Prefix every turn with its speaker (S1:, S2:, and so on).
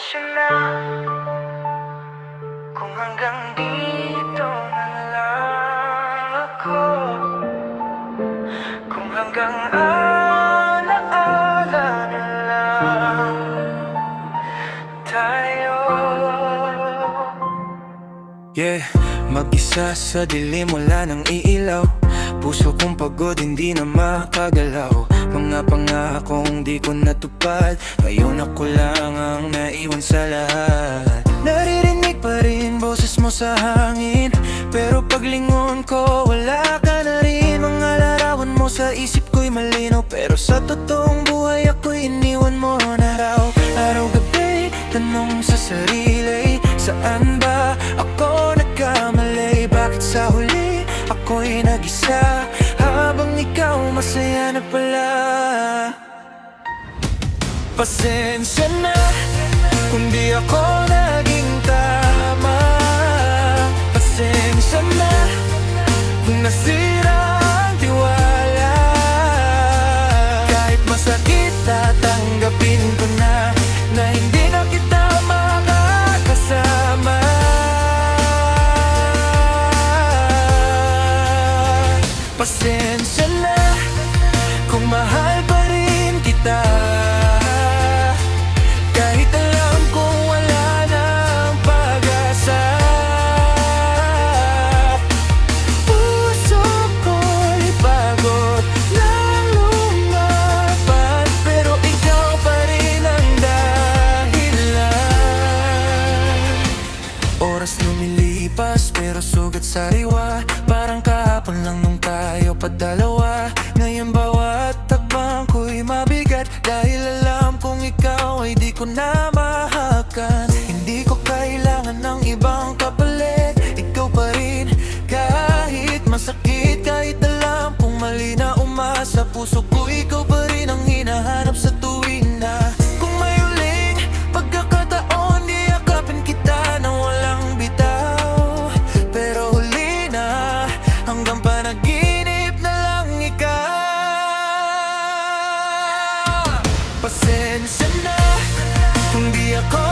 S1: Pasensya na kung hanggang dito na lang ako, kung hanggang alaala na lang tayo.
S2: Yeah, mag-isa sa dilim, wala nang iilaw. Puso kong pagod, hindi na makagalaw. Mga pangakong di ko natupad, ngayon ako lang ang naiwan sa lahat. Naririnig pa rin boses mo sa hangin, pero paglingon ko, wala ka na rin. Mga larawan mo sa isip ko'y malinaw, pero sa totoong buhay ako'y iniwan mo na raw. Araw-gabi, tanong sa sarili, saan ba ako nagkamali? Bakit sa huli ako'y nag-isa, habang ikaw masaya na pala? Pasensya na kung di ako naging tama. Pasensya na kung nasira ang tiwala. Kahit masakit, tatanggapin ko na hindi na kita makakasama. Pasensya na kung mahal pa rin kita, kahit alam kong wala nang pag-asa. Puso ko'y pagod ng lumaban, pero ikaw pa rin ang dahilan. Oras lumilipas pero sugat sariwa, parang kahapon lang nung tayo padalawa. Ngayon bawat takbang ko'y mabigat, dahil alam kong ikaw ay di ko na mahakan. Hindi ko kailangan ng ibang kapalit, ikaw pa rin kahit masakit. Kahit alam kong mali na umasa, puso ko ikaw pa rin ang hinahanap sa tuwing na kung may uling pagkakataon, yakapin kita na walang bitaw. Pero huli na, hanggang panaginip na lang ikaw. Pasensya na kung di ako